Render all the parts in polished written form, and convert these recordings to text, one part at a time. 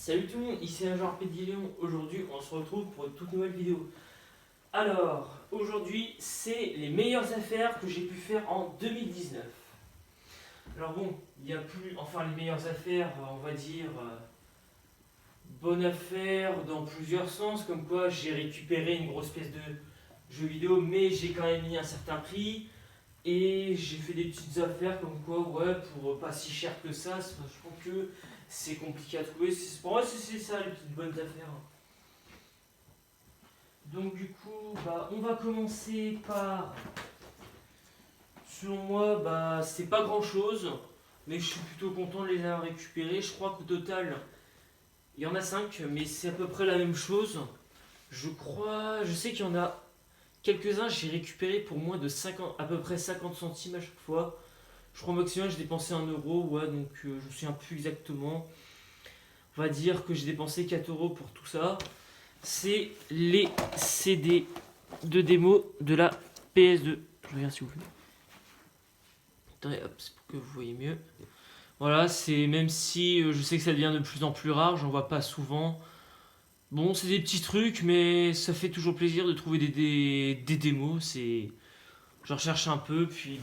Salut tout le monde, ici un genre Pédilion. Aujourd'hui, on se retrouve pour une toute nouvelle vidéo. Alors, aujourd'hui, c'est les meilleures affaires que j'ai pu faire en 2019. Alors bon, il y a plus, enfin les meilleures affaires, on va dire, bonne affaire dans plusieurs sens, comme quoi j'ai récupéré une grosse pièce de jeu vidéo, mais j'ai quand même mis un certain prix. Et j'ai fait des petites affaires comme quoi, ouais, pour pas si cher que ça, je trouve que c'est compliqué à trouver. Pour moi, c'est ça les petites bonnes affaires. Donc du coup, on va commencer par, selon moi, c'est pas grand chose, mais je suis plutôt content de les avoir récupérés. Je crois qu'au total, il y en a 5, mais c'est à peu près la même chose. Je sais qu'il y en a quelques-uns, j'ai récupéré pour moins de 50, à peu près 50 centimes à chaque fois. Je crois au maximum, j'ai dépensé 1 euro, ouais, donc je me souviens plus exactement. On va dire que j'ai dépensé 4 euros pour tout ça. C'est les CD de démo de la PS2. Je regarde s'il vous plaît. Attendez, hop, c'est pour que vous voyez mieux. Voilà, c'est même si je sais que ça devient de plus en plus rare, j'en vois pas souvent. Bon, c'est des petits trucs, mais ça fait toujours plaisir de trouver des démos. Je recherche un peu, puis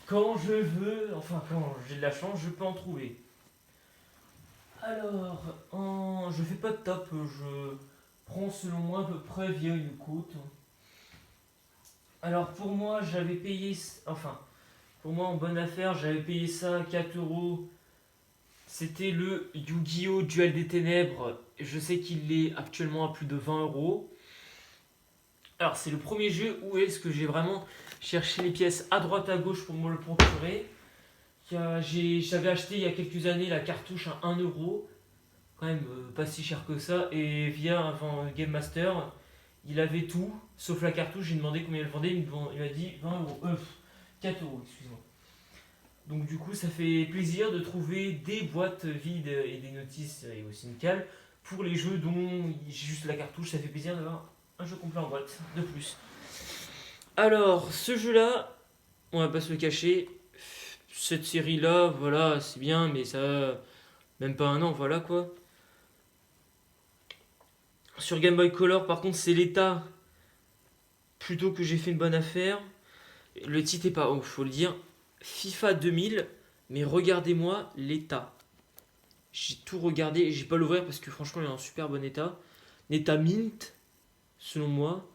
quand je veux, enfin quand j'ai de la chance, je peux en trouver. Alors, je fais pas de top, je prends selon moi à peu près via une cote. Alors pour moi, j'avais payé, enfin, pour moi en bonne affaire, j'avais payé ça à 4 euros. C'était le Yu-Gi-Oh! Duel des Ténèbres. Je sais qu'il est actuellement à plus de 20 euros. Alors c'est le premier jeu où est-ce que j'ai vraiment cherché les pièces à droite à gauche pour me le procurer. J'avais acheté il y a quelques années la cartouche à 1 euro, quand même pas si cher que ça, et via Game Master, il avait tout, sauf la cartouche, j'ai demandé combien il le vendait, il m'a dit 20 euros, 4 euros, excuse-moi. Donc du coup ça fait plaisir de trouver des boîtes vides et des notices et aussi une cale pour les jeux dont j'ai juste la cartouche, ça fait plaisir d'avoir un jeu complet en boîte de plus. Alors ce jeu là, on va pas se le cacher, cette série là, voilà, c'est bien, mais ça, même pas un an, voilà quoi. Sur Game Boy Color, par contre, c'est l'état plutôt que j'ai fait une bonne affaire. Le titre est pas ouf, faut le dire. FIFA 2000, mais regardez-moi l'état. J'ai tout regardé et j'ai pas l'ouvrir parce que franchement, il est en super bon état. L'état mint, selon moi.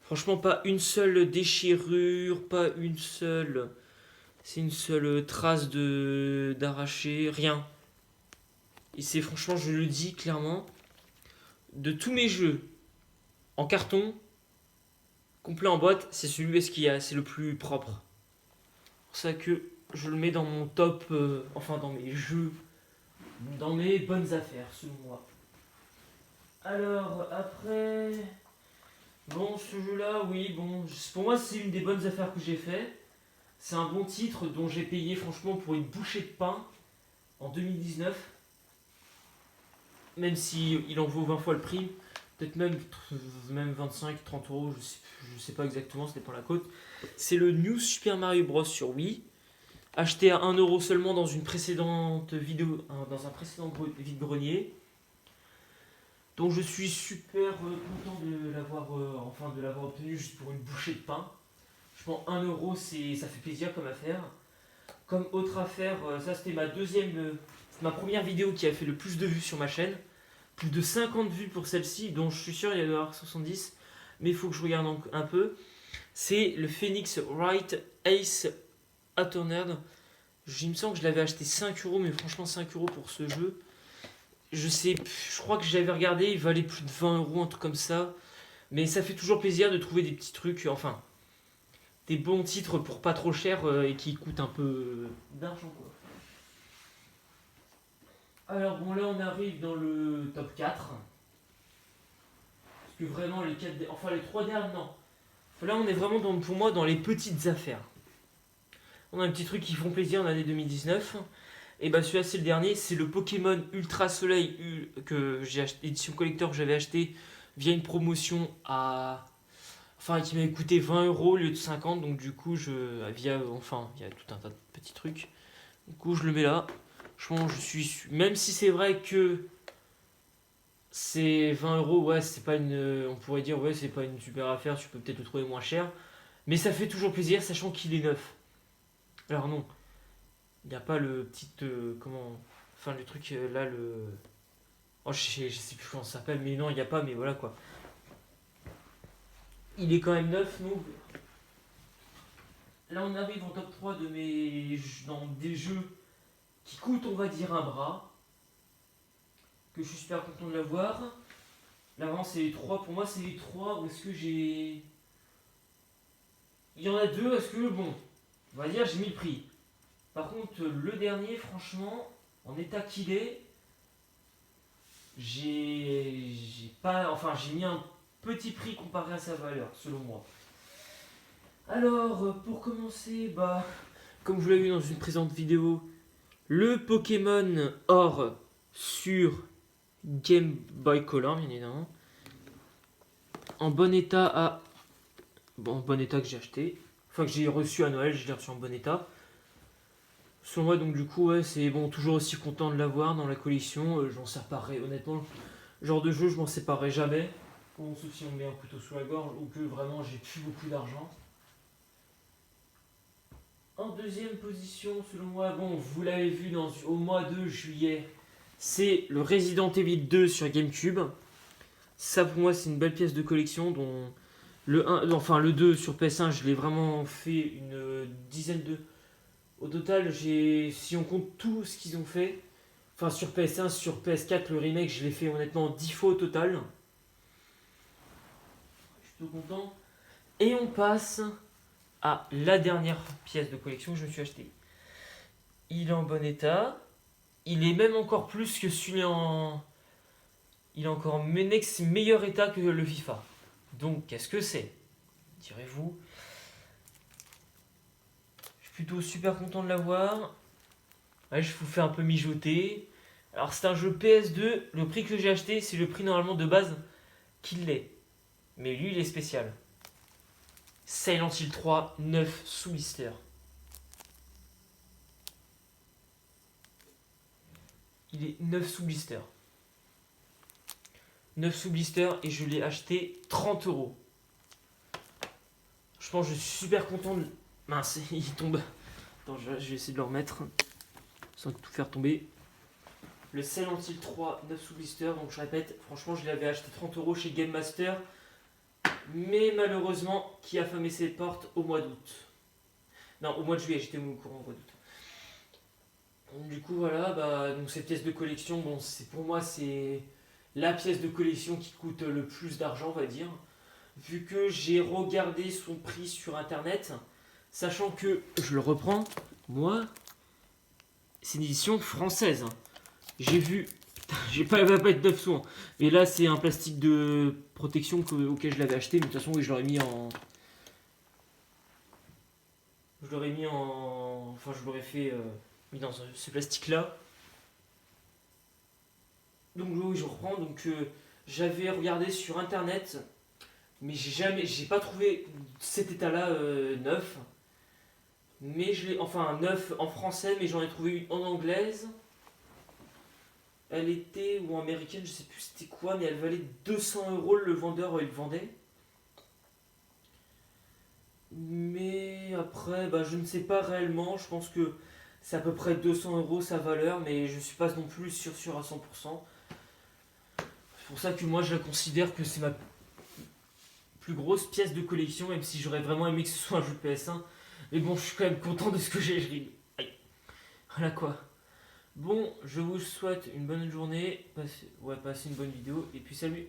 Franchement, pas une seule déchirure, pas une seule. C'est une seule trace de d'arraché, rien. Et c'est franchement, je le dis clairement, de tous mes jeux en carton, complet en boîte, c'est celui c'est le plus propre. C'est pour ça que je le mets dans mon top, enfin dans mes jeux, dans mes bonnes affaires, selon moi. Alors, après. Bon, ce jeu-là, oui, bon. Pour moi, c'est une des bonnes affaires que j'ai fait. C'est un bon titre dont j'ai payé, franchement, pour une bouchée de pain en 2019. Même si il en vaut 20 fois le prix. Peut-être même 25, 30 euros, je sais pas exactement, ça dépend de la cote. C'est le New Super Mario Bros. Sur Wii. Acheté à 1 euro seulement dans une précédente vidéo, dans un précédent vide-grenier. Donc je suis super content de l'avoir obtenu juste pour une bouchée de pain. Je pense 1 euro, ça fait plaisir comme affaire. Comme autre affaire, ça c'était ma première vidéo qui a fait le plus de vues sur ma chaîne. Plus de 50 vues pour celle-ci, dont je suis sûr il y en avoir 70, mais il faut que je regarde un peu. C'est le Phoenix Wright Ace Attorney. Il me semble que je l'avais acheté 5 euros, mais franchement 5 euros pour ce jeu. Je crois que j'avais regardé, il valait plus de 20 euros, un truc comme ça. Mais ça fait toujours plaisir de trouver des petits trucs, enfin, des bons titres pour pas trop cher et qui coûtent un peu d'argent quoi. Alors bon là on arrive dans le top 4. Parce que vraiment les 3 derniers, non. Là on est vraiment pour moi dans les petites affaires. On a un petit truc qui font plaisir en année 2019. Et celui-là c'est le dernier, c'est le Pokémon Ultra Soleil que j'ai acheté, édition collector que j'avais acheté via une promotion qui m'avait coûté 20 euros au lieu de 50, donc du coup il y a tout un tas de petits trucs. Du coup je le mets là. Je suis, même si c'est vrai que C'est 20 €, ouais, c'est pas une. On pourrait dire, ouais, c'est pas une super affaire, tu peux peut-être le trouver moins cher. Mais ça fait toujours plaisir, sachant qu'il est neuf. Alors non, il n'y a pas le petit. Comment. Enfin, le truc là, le. Oh, je sais plus comment ça s'appelle, mais non, il n'y a pas, mais voilà quoi. Il est quand même neuf, nous. Là, on arrive en top 3 de dans des jeux qui coûtent, on va dire, un bras. Que je suis super content de l'avoir. Là, vraiment, c'est les 3. Pour moi, c'est les 3. Où est-ce que j'ai. Il y en a deux, est-ce que, bon, on va dire, j'ai mis le prix. Par contre, le dernier, franchement, en état qu'il est, j'ai pas. Enfin, j'ai mis un petit prix comparé à sa valeur, selon moi. Alors, pour commencer, bah, comme je vous l'avez vu dans une présente vidéo, le Pokémon Or sur Game Boy Color, bien évidemment. En bon état Bon, en bon état que j'ai acheté. Enfin, que j'ai reçu à Noël, je l'ai reçu en bon état. Selon moi, donc du coup, ouais, c'est bon, toujours aussi content de l'avoir dans la collection. Je m'en séparerai, honnêtement, genre de jeu, je m'en séparerai jamais. Bon, sauf si on met un couteau sous la gorge ou que vraiment j'ai plus beaucoup d'argent. En deuxième position, selon moi, bon, vous l'avez vu au mois de juillet, c'est le Resident Evil 2 sur GameCube. Ça, pour moi, c'est une belle pièce de collection dont le 2 sur PS1, je l'ai vraiment fait une dizaine de. Au total, si on compte tout ce qu'ils ont fait, enfin sur PS1, sur PS4, le remake, je l'ai fait honnêtement 10 fois au total. Je suis tout content. Et on passe à la dernière pièce de collection que je me suis acheté. Il est en bon état. Il est même encore plus que celui en. Il est encore meilleur état que le FIFA. Donc, qu'est-ce que c'est, direz-vous? Je suis plutôt super content de l'avoir. Ouais, je vous fais un peu mijoter. Alors, c'est un jeu PS2. Le prix que j'ai acheté, c'est le prix normalement de base qu'il est. Mais lui, il est spécial. Silent Hill 3, 9 sous blister. Il est 9 sous blister. 9 sous blister et je l'ai acheté 30 €. Je pense que je suis super content de. Mince, il tombe. Attends, je vais essayer de le remettre sans tout faire tomber. Le Silent Hill 3, 9 sous blister. Donc je répète, franchement, je l'avais acheté 30 € chez Game Master. Mais malheureusement, qui a fermé ses portes au mois d'août. Non, au mois de juillet, j'étais au courant au mois d'août. Donc, du coup, voilà, bah, donc cette pièce de collection, bon, pour moi, c'est la pièce de collection qui coûte le plus d'argent, on va dire. Vu que j'ai regardé son prix sur internet, sachant que, je le reprends, moi, c'est une édition française. J'ai vu, j'ai pas, elle va pas être 9 sous, hein. Mais là c'est un plastique de protection auquel je l'avais acheté, mais de toute façon, oui, je l'aurais mis en. Je l'aurais mis en. Enfin, je l'aurais fait mis dans ce plastique là. Donc, oui, je reprends. Donc, j'avais regardé sur internet. Mais j'ai pas trouvé cet état-là neuf. Mais je l'ai, enfin neuf en français, mais j'en ai trouvé une en anglaise. Elle était, ou américaine, je sais plus c'était quoi, mais elle valait 200 € le vendeur, il vendait. Mais après, bah, je ne sais pas réellement, je pense que c'est à peu près 200 € sa valeur, mais je suis pas non plus sûr à 100%. C'est pour ça que moi je la considère que c'est ma plus grosse pièce de collection, même si j'aurais vraiment aimé que ce soit un jeu PS1. Mais bon, je suis quand même content de ce que j'ai. Aïe. Voilà quoi. Bon, je vous souhaite une bonne journée, passez une bonne vidéo, et puis salut.